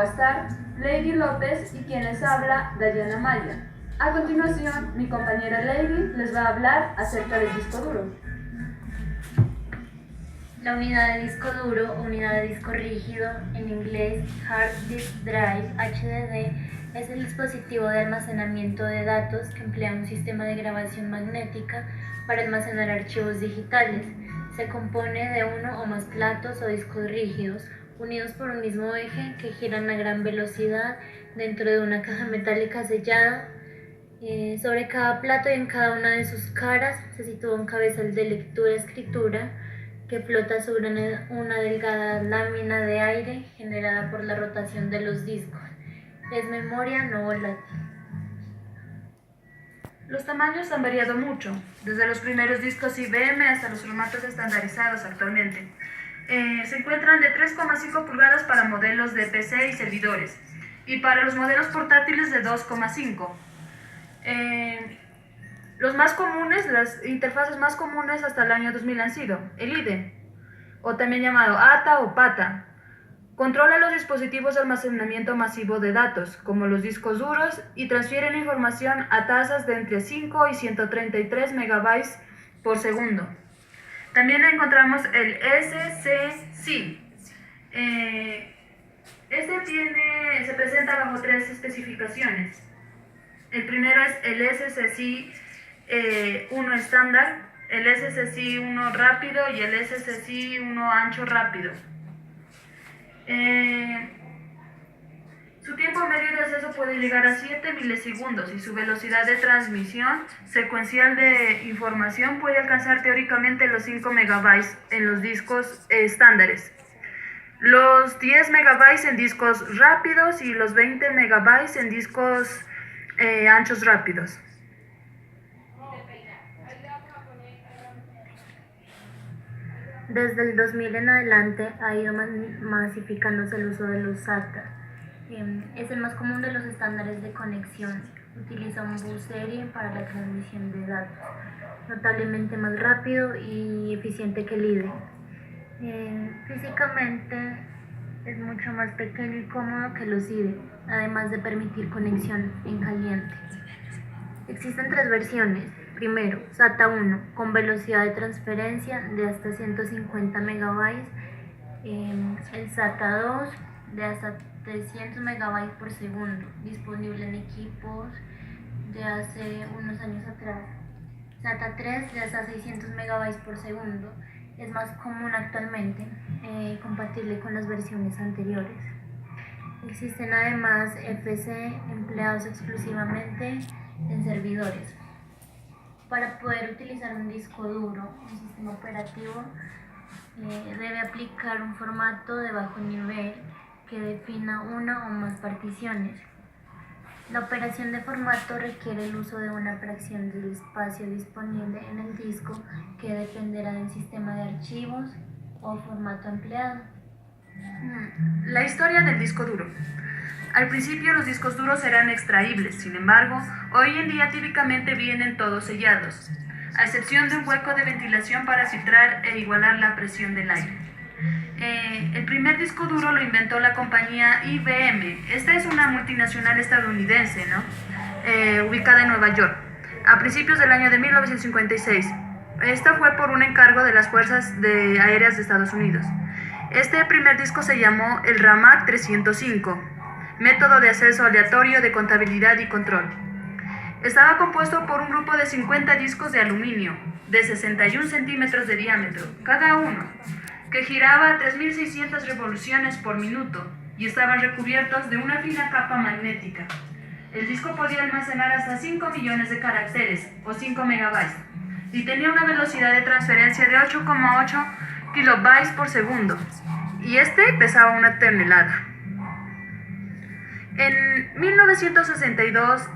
Estar Lady López y quien les habla, Dayana Maya. A continuación, mi compañera Lady les va a hablar acerca del disco duro. La unidad de disco duro o unidad de disco rígido, en inglés Hard Disk Drive (HDD), es el dispositivo de almacenamiento de datos que emplea un sistema de grabación magnética para almacenar archivos digitales. Se compone de uno o más platos o discos rígidos unidos por un mismo eje que giran a gran velocidad dentro de una caja metálica sellada. Sobre cada plato y en cada una de sus caras se sitúa un cabezal de lectura-escritura que flota sobre una delgada lámina de aire generada por la rotación de los discos. Es memoria no volátil. Los tamaños han variado mucho, desde los primeros discos IBM hasta los formatos estandarizados actualmente. Se encuentran de 3,5 pulgadas para modelos de PC y servidores, y para los modelos portátiles de 2,5. Los más comunes, las interfaces más comunes hasta el año 2000 han sido el IDE, o también llamado ATA o PATA. Controla los dispositivos de almacenamiento masivo de datos, como los discos duros, y transfiere la información a tasas de entre 5 y 133 megabytes por segundo. También encontramos el SCSI. Se presenta bajo tres especificaciones. El primero es el SCSI 1 estándar, el SCSI 1 rápido y el SCSI 1 ancho rápido. Su tiempo medio de acceso puede llegar a 7 milisegundos y su velocidad de transmisión secuencial de información puede alcanzar teóricamente los 5 megabytes en los discos estándares, los 10 megabytes en discos rápidos y los 20 megabytes en discos anchos rápidos. Desde el 2000 en adelante ha ido masificándose el uso de los SATA. Es el más común de los estándares de conexión. Utiliza un bus serie para la transmisión de datos, notablemente más rápido y eficiente que el IDE. Físicamente es mucho más pequeño y cómodo que los IDE, además de permitir conexión en caliente. Existen tres versiones. Primero, SATA 1, con velocidad de transferencia de hasta 150 megabytes. El SATA 2, de hasta 300 megabytes por segundo, disponible en equipos de hace unos años atrás. SATA 3, de hasta 600 megabytes por segundo, es más común actualmente, compatible con las versiones anteriores. Existen además FC empleados exclusivamente en servidores. Para poder utilizar un disco duro, un sistema operativo debe aplicar un formato de bajo nivel que defina una o más particiones. La operación de formato requiere el uso de una fracción del espacio disponible en el disco que dependerá del sistema de archivos o formato empleado. La historia del disco duro. Al principio los discos duros eran extraíbles, sin embargo, hoy en día típicamente vienen todos sellados, a excepción de un hueco de ventilación para filtrar e igualar la presión del aire. El primer disco duro lo inventó la compañía IBM. Esta es una multinacional estadounidense, ubicada en Nueva York, a principios del año de 1956. Esta fue por un encargo de las Fuerzas Aéreas de Estados Unidos. Este primer disco se llamó el RAMAC 305, método de acceso aleatorio de contabilidad y control. Estaba compuesto por un grupo de 50 discos de aluminio, de 61 centímetros de diámetro, cada uno, que giraba a 3.600 revoluciones por minuto y estaban recubiertos de una fina capa magnética. El disco podía almacenar hasta 5 millones de caracteres, o 5 megabytes, y tenía una velocidad de transferencia de 8,8 kilobytes por segundo, y pesaba una tonelada. En 1962,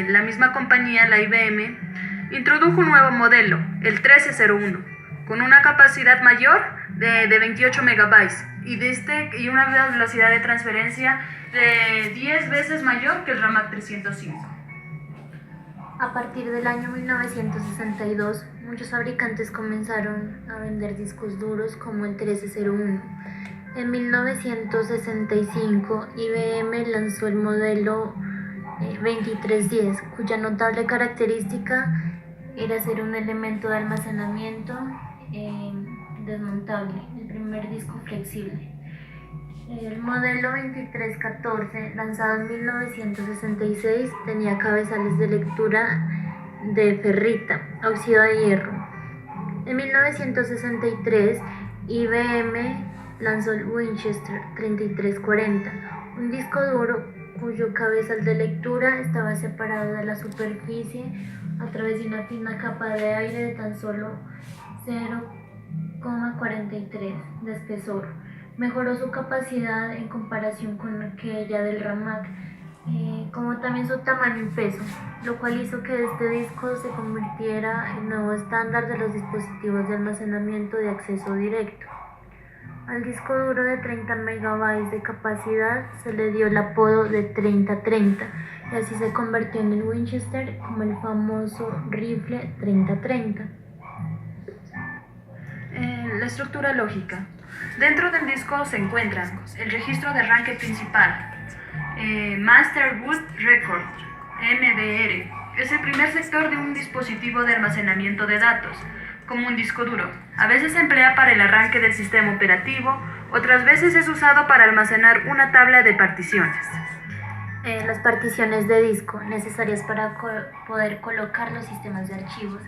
la misma compañía, la IBM, introdujo un nuevo modelo, el 1301, con una capacidad mayor de 28 megabytes y una velocidad de transferencia de 10 veces mayor que el RAMAC 305. A partir del año 1962, muchos fabricantes comenzaron a vender discos duros como el 1301. En 1965, IBM lanzó el modelo 2310, cuya notable característica era ser un elemento de almacenamiento desmontable, el primer disco flexible. El modelo 2314, lanzado en 1966, tenía cabezales de lectura de ferrita, óxido de hierro. En 1963, IBM lanzó el Winchester 3340, un disco duro cuyo cabezal de lectura estaba separado de la superficie a través de una fina capa de aire de tan solo 0,43 de espesor. Mejoró su capacidad en comparación con aquella del RAMAC, como también su tamaño y peso, lo cual hizo que este disco se convirtiera en nuevo estándar de los dispositivos de almacenamiento de acceso directo. Al disco duro de 30 MB de capacidad se le dio el apodo de 3030 y así se convirtió en el Winchester como el famoso rifle 3030. La estructura lógica. Dentro del disco se encuentran el registro de arranque principal, Master Boot Record, MBR. Es el primer sector de un dispositivo de almacenamiento de datos, como un disco duro. A veces se emplea para el arranque del sistema operativo, otras veces es usado para almacenar una tabla de particiones. Las particiones de disco necesarias para poder colocar los sistemas de archivos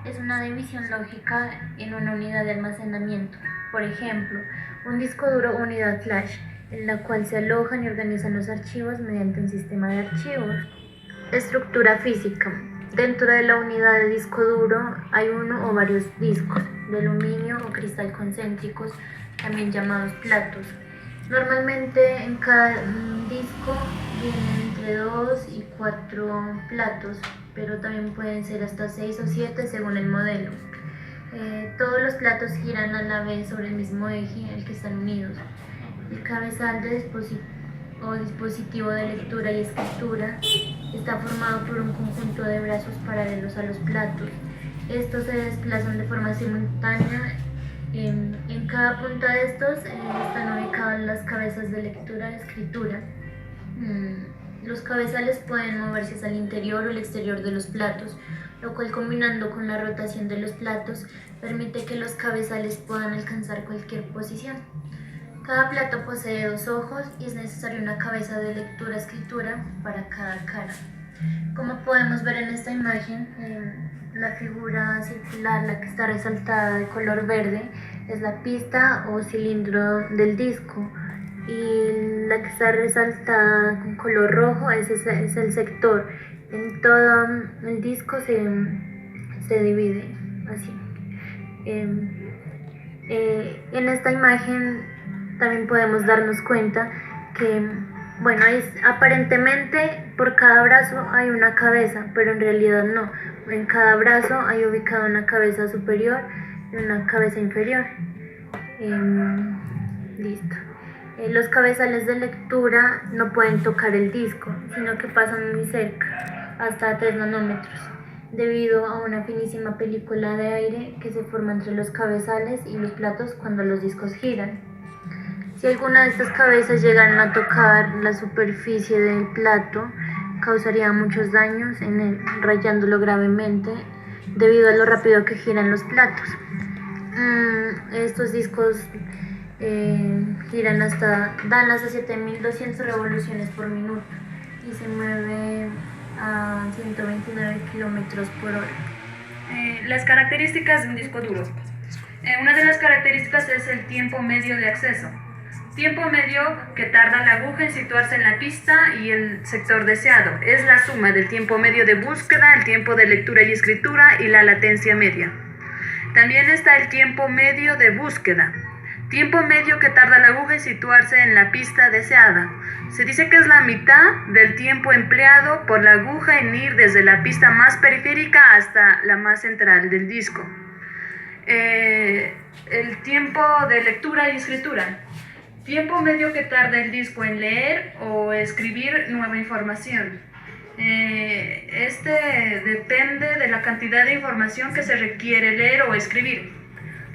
es una división lógica en una unidad de almacenamiento. Por ejemplo, un disco duro unidad flash, en la cual se alojan y organizan los archivos mediante un sistema de archivos. Estructura física. Dentro de la unidad de disco duro hay uno o varios discos de aluminio o cristal concéntricos, también llamados platos. Normalmente en cada disco vienen entre 2 y 4 platos, pero también pueden ser hasta 6 o 7 según el modelo. Todos los platos giran a la vez sobre el mismo eje en el que están unidos. El cabezal de dispositivo de lectura y escritura está formado por un conjunto de brazos paralelos a los platos. Estos se desplazan de forma simultánea. En cada punta de estos están ubicadas las cabezas de lectura y escritura. Los cabezales pueden moverse hacia el interior o el exterior de los platos, lo cual, combinando con la rotación de los platos, permite que los cabezales puedan alcanzar cualquier posición. Cada plato posee 2 ojos y es necesaria una cabeza de lectura-escritura para cada cara. Como podemos ver en esta imagen, la figura circular, la que está resaltada de color verde, es la pista o cilindro del disco, y la que está resaltada con color rojo es el sector. En todo el disco se divide así. En esta imagen también podemos darnos cuenta que, bueno, aparentemente por cada brazo hay una cabeza, pero en realidad no. En cada brazo hay ubicada una cabeza superior y una cabeza inferior. Listo. Los cabezales de lectura no pueden tocar el disco, sino que pasan muy cerca, hasta 3 nanómetros, debido a una finísima película de aire que se forma entre los cabezales y los platos cuando los discos giran. Si alguna de estas cabezas llegaran a tocar la superficie del plato, causaría muchos daños en él, rayándolo gravemente debido a lo rápido que giran los platos. Estos discos dan hasta 7200 revoluciones por minuto y se mueve a 129 kilómetros por hora. Las características de un disco duro. Una de las características es el tiempo medio de acceso. Tiempo medio que tarda la aguja en situarse en la pista y el sector deseado. Es la suma del tiempo medio de búsqueda, el tiempo de lectura y escritura y la latencia media. También está el tiempo medio de búsqueda. Tiempo medio que tarda la aguja en situarse en la pista deseada. Se dice que es la mitad del tiempo empleado por la aguja en ir desde la pista más periférica hasta la más central del disco. El tiempo de lectura y escritura. Tiempo medio que tarda el disco en leer o escribir nueva información. Este depende de la cantidad de información que se requiere leer o escribir.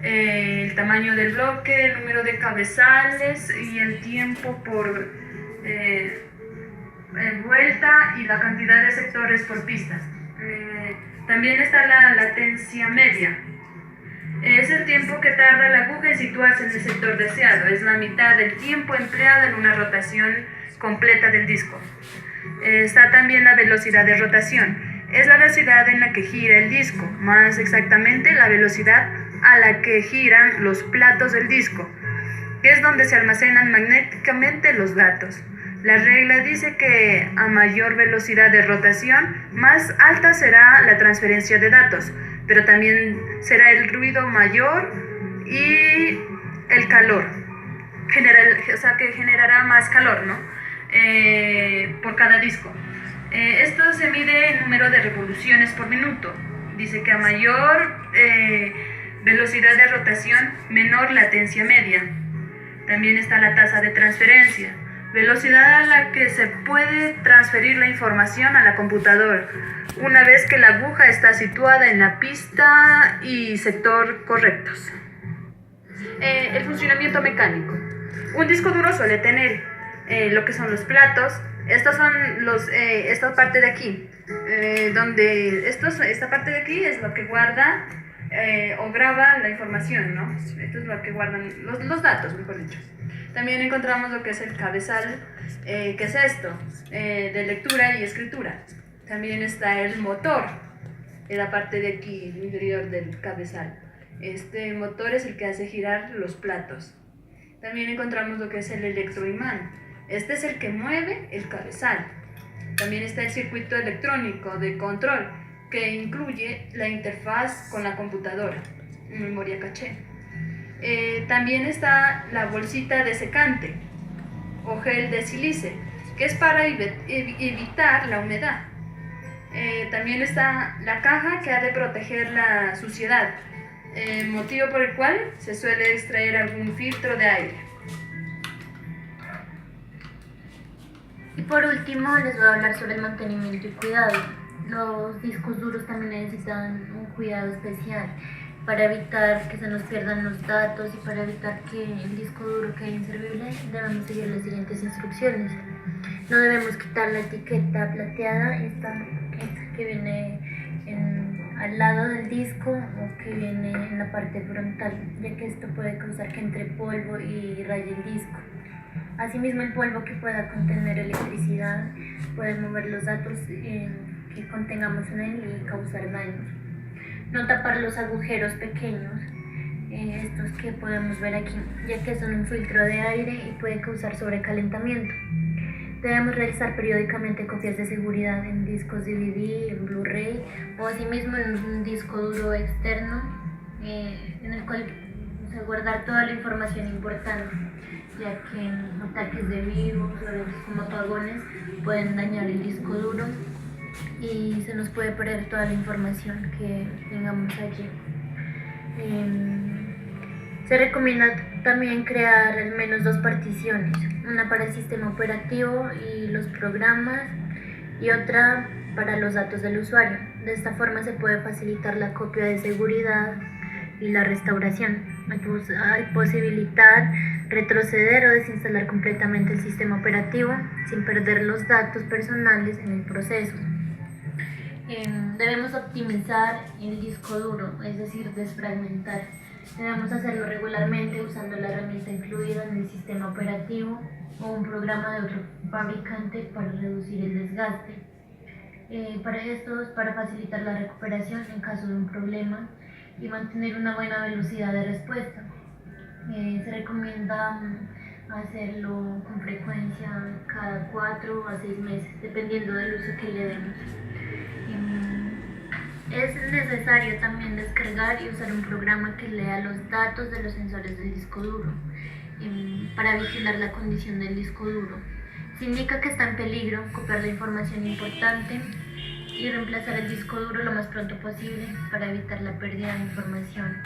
el tamaño del bloque, el número de cabezales y el tiempo por vuelta y la cantidad de sectores por pista. También está la latencia media. Es el tiempo que tarda la aguja en situarse en el sector deseado. Es la mitad del tiempo empleado en una rotación completa del disco. Está también la velocidad de rotación. Es la velocidad en la que gira el disco, más exactamente la velocidad a la que giran los platos del disco, que es donde se almacenan magnéticamente los datos. La regla dice que a mayor velocidad de rotación, más alta será la transferencia de datos, pero también será el ruido mayor y el calor, o sea que generará más calor, ¿no? Por cada disco. Esto se mide en número de revoluciones por minuto. Dice que a mayor velocidad de rotación, menor latencia media. También está la tasa de transferencia, velocidad a la que se puede transferir la información a la computadora una vez que la aguja está situada en la pista y sector correctos. El funcionamiento mecánico. Un disco duro suele tener lo que son los platos. Estos son esta parte de aquí, esta parte de aquí es lo que guarda o graba la información, ¿no? Esto es lo que guardan los datos, mejor dicho. También encontramos lo que es el cabezal, que es esto, de lectura y escritura. También está el motor, en la parte de aquí, el interior del cabezal. Este motor es el que hace girar los platos. También encontramos lo que es el electroimán. Este es el que mueve el cabezal. También está el circuito electrónico de control, que incluye la interfaz con la computadora, memoria caché. También está la bolsita de secante o gel de sílice, que es para evitar la humedad. También está la caja, que ha de proteger la suciedad, motivo por el cual se suele extraer algún filtro de aire. Y por último les voy a hablar sobre el mantenimiento y cuidado. Los discos duros también necesitan un cuidado especial para evitar que se nos pierdan los datos y para evitar que el disco duro quede inservible. Debemos seguir las siguientes instrucciones. No debemos quitar la etiqueta plateada, esta que viene al lado del disco o que viene en la parte frontal, ya que esto puede causar que entre polvo y raye el disco. Asimismo, el polvo que pueda contener electricidad puede mover los datos que contengamos en él y causar daños. No tapar los agujeros pequeños, estos que podemos ver aquí, ya que son un filtro de aire y puede causar sobrecalentamiento. Debemos realizar periódicamente copias de seguridad en discos DVD, en Blu-ray o asimismo en un disco duro externo en el cual guardar toda la información importante, ya que ataques de virus o como apagones pueden dañar el disco duro y se nos puede perder toda la información que tengamos allí. Se recomienda también crear al menos 2 particiones, una para el sistema operativo y los programas y otra para los datos del usuario. De esta forma se puede facilitar la copia de seguridad y la restauración, al posibilitar retroceder o desinstalar completamente el sistema operativo sin perder los datos personales en el proceso. Debemos optimizar el disco duro, es decir, desfragmentar. Debemos hacerlo regularmente usando la herramienta incluida en el sistema operativo o un programa de otro fabricante para reducir el desgaste. Para esto es para facilitar la recuperación en caso de un problema y mantener una buena velocidad de respuesta. Se recomienda hacerlo con frecuencia cada 4 a 6 meses, dependiendo del uso que le demos. Es necesario también descargar y usar un programa que lea los datos de los sensores del disco duro para vigilar la condición del disco duro. Si indica que está en peligro, copiar la información importante y reemplazar el disco duro lo más pronto posible para evitar la pérdida de información.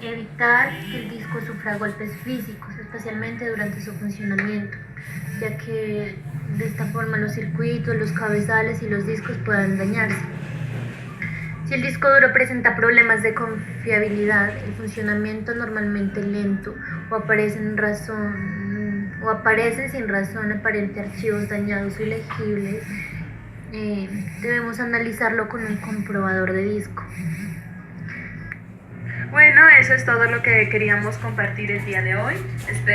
Evitar que el disco sufra golpes físicos, especialmente durante su funcionamiento, ya que de esta forma los circuitos, los cabezales y los discos puedan dañarse. Si el disco duro presenta problemas de confiabilidad, el funcionamiento normalmente lento o aparecen sin razón aparente archivos dañados o ilegibles, debemos analizarlo con un comprobador de disco. Bueno, eso es todo lo que queríamos compartir el día de hoy.